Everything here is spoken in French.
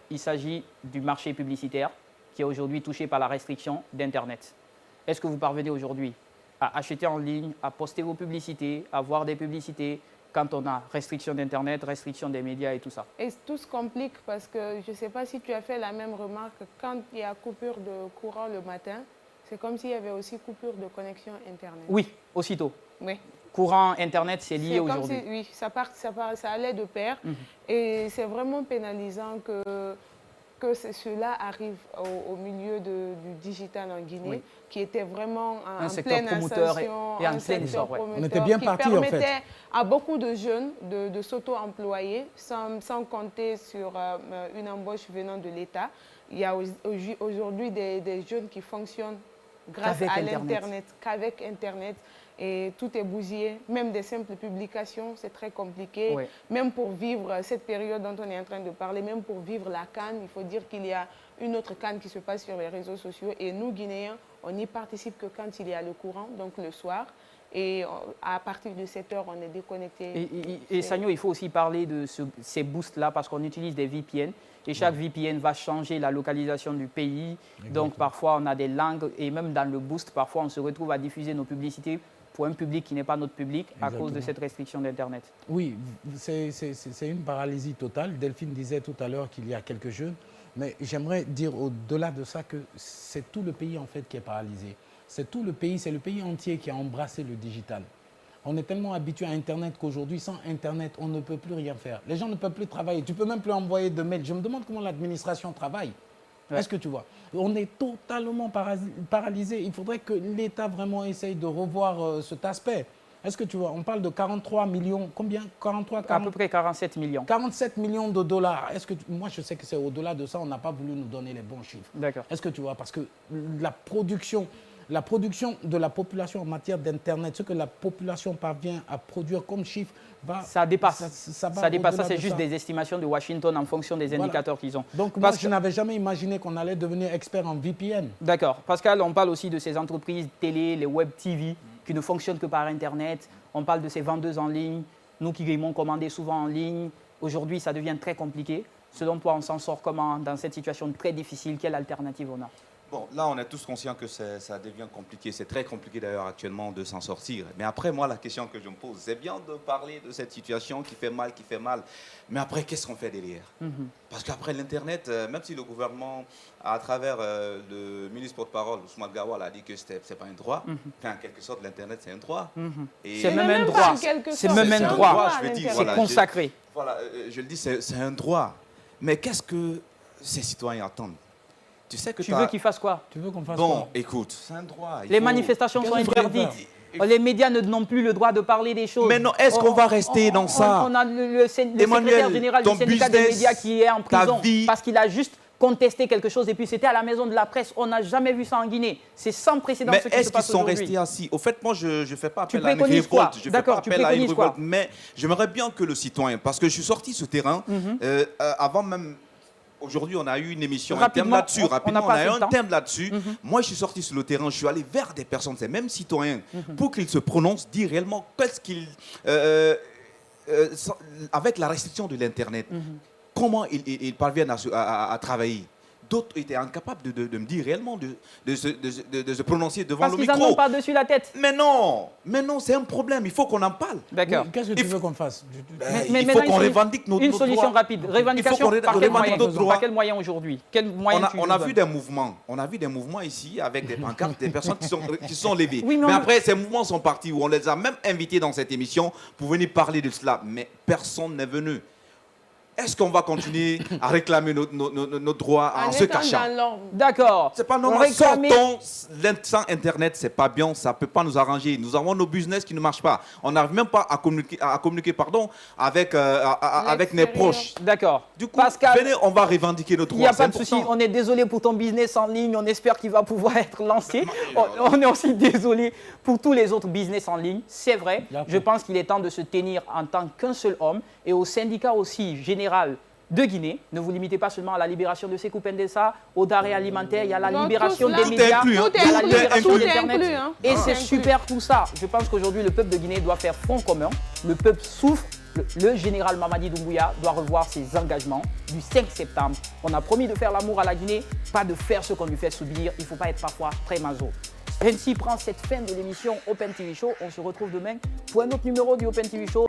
il s'agit du marché publicitaire qui est aujourd'hui touché par la restriction d'Internet. Est-ce que vous parvenez aujourd'hui à acheter en ligne, à poster vos publicités, à voir des publicités quand on a restriction d'Internet, restriction des médias et tout ça? Et tout se complique parce que je ne sais pas si tu as fait la même remarque. Quand il y a coupure de courant le matin, c'est comme s'il y avait aussi coupure de connexion Internet. Oui, aussitôt. Oui. Courant Internet, c'est lié aujourd'hui. Oui, ça allait de pair. Et c'est vraiment pénalisant que cela arrive au milieu du digital en Guinée, qui était vraiment en pleine ascension, et en plein essor. On était bien parti en fait. Qui permettait à beaucoup de jeunes de s'auto-employer sans compter sur une embauche venant de l'État. Il y a aujourd'hui des jeunes qui fonctionnent grâce à l'Internet, qu'avec Internet. Et tout est bousillé, même des simples publications, c'est très compliqué. Oui. Même pour vivre cette période dont on est en train de parler, même pour vivre la CAN, il faut dire qu'il y a une autre CAN qui se passe sur les réseaux sociaux. Et nous, Guinéens, on n'y participe que quand il y a le courant, donc le soir. Et à partir de 7 heures, on est déconnecté. Et Sagno, il faut aussi parler de ces boosts-là parce qu'on utilise des VPN. Et chaque VPN va changer la localisation du pays. Exactement. Donc parfois, on a des langues. Et même dans le boost, parfois, on se retrouve à diffuser nos publicités pour un public qui n'est pas notre public à cause de cette restriction d'Internet. Oui, c'est une paralysie totale. Delphine disait tout à l'heure qu'il y a quelques jeunes. Mais j'aimerais dire au-delà de ça que c'est tout le pays en fait qui est paralysé. C'est tout le pays, c'est le pays entier qui a embrassé le digital. On est tellement habitué à Internet qu'aujourd'hui, sans Internet, on ne peut plus rien faire. Les gens ne peuvent plus travailler. Tu ne peux même plus envoyer de mails. Je me demande comment l'administration travaille. Ouais. Est-ce que tu vois? On est totalement paralysé. Il faudrait que l'État vraiment essaye de revoir cet aspect. Est-ce que tu vois? On parle de 43 millions. Combien? 43, 40... À peu près 47 millions. 47 millions de dollars. Est-ce que moi, je sais que c'est au-delà de ça. On n'a pas voulu nous donner les bons chiffres. D'accord. Est-ce que tu vois? Parce que la production de la population en matière d'Internet, ce que la population parvient à produire comme chiffre, ça dépasse. Ça dépasse. Ça, c'est juste ça. Des estimations de Washington en fonction des indicateurs qu'ils ont. Donc, moi, je n'avais jamais imaginé qu'on allait devenir expert en VPN. D'accord. Pascal, on parle aussi de ces entreprises télé, les web TV, qui ne fonctionnent que par Internet. On parle de ces vendeuses en ligne, nous qui aimons commander souvent en ligne. Aujourd'hui, ça devient très compliqué. Selon toi, on s'en sort comment dans cette situation très difficile? Quelle alternative on a? Bon, là, on est tous conscients que ça devient compliqué. C'est très compliqué d'ailleurs actuellement de s'en sortir. Mais après, moi, la question que je me pose, c'est bien de parler de cette situation qui fait mal. Mais après, qu'est-ce qu'on fait derrière? Parce qu'après l'Internet, même si le gouvernement, à travers le ministre porte-parole, Ousmane Gawal, a dit que ce n'est pas un droit, enfin, en quelque sorte, l'Internet, c'est un droit. C'est même un droit. C'est même un droit. C'est consacré. Voilà, je le dis, c'est un droit. Mais qu'est-ce que ces citoyens attendent? Tu sais que tu veux qu'ils fassent quoi? Tu veux qu'on fasse quoi? Bon, écoute, c'est un droit. Les manifestations sont interdites. Les médias n'ont plus le droit de parler des choses. Mais non, est-ce qu'on va rester dans ça? On a le secrétaire général du syndicat des médias qui est en prison parce qu'il a juste contesté quelque chose et puis c'était à la maison de la presse. On n'a jamais vu ça en Guinée. C'est sans précédent ce qui se passe aujourd'hui. Mais est-ce qu'ils sont restés assis? Au fait, moi, je ne fais pas appel à une révolte. Je ne fais pas appel à une révolte. Mais j'aimerais bien que le citoyen, parce que je suis sorti ce terrain avant même... Aujourd'hui, on a eu une émission, un thème là-dessus. Rapidement, on a eu un thème là-dessus. Moi, je suis sorti sur le terrain, je suis allé vers des personnes, ces mêmes citoyens, pour qu'ils se prononcent, dire réellement qu'est-ce qu'ils... avec la restriction de l'Internet, comment ils parviennent à travailler. D'autres étaient incapables de me dire réellement, de se prononcer devant le micro. Parce qu'ils n'en ont pas dessus la tête. Mais non, c'est un problème, il faut qu'on en parle. D'accord. Qu'est-ce que tu veux qu'on fasse? Il faut qu'on revendique nos droits. Une solution rapide. Révendication par quel moyen aujourd'hui? On a vu des mouvements ici avec des pancartes, des personnes qui sont levées. Oui, mais après, ces mouvements sont partis où on les a même invités dans cette émission pour venir parler de cela. Mais personne n'est venu. Est-ce qu'on va continuer à réclamer nos droits en se cachant? D'accord. C'est pas normal. Sortons sans Internet, c'est pas bien, ça peut pas nous arranger. Nous avons nos business qui ne marchent pas. On n'arrive même pas à communiquer avec nos proches. D'accord. Du coup, Pascal, venez, on va revendiquer nos droits. Il n'y a pas de souci. On est désolé pour ton business en ligne. On espère qu'il va pouvoir être lancé. On est aussi désolé pour tous les autres business en ligne. C'est vrai. Je pense qu'il est temps de se tenir en tant qu'un seul homme et au syndicat aussi général de Guinée. Ne vous limitez pas seulement à la libération de Sékou Pendessa, aux denrées alimentaires, il y a la libération des médias, il y a la libération d'Internet. Et c'est super tout ça. Je pense qu'aujourd'hui, le peuple de Guinée doit faire front commun. Le peuple souffre le général Mamadi Doumbouya doit revoir ses engagements du 5 septembre. On a promis de faire l'amour à la Guinée, pas de faire ce qu'on lui fait subir. Il ne faut pas être parfois très maso. Ainsi prend cette fin de l'émission Open TV Show. On se retrouve demain pour un autre numéro du Open TV Show.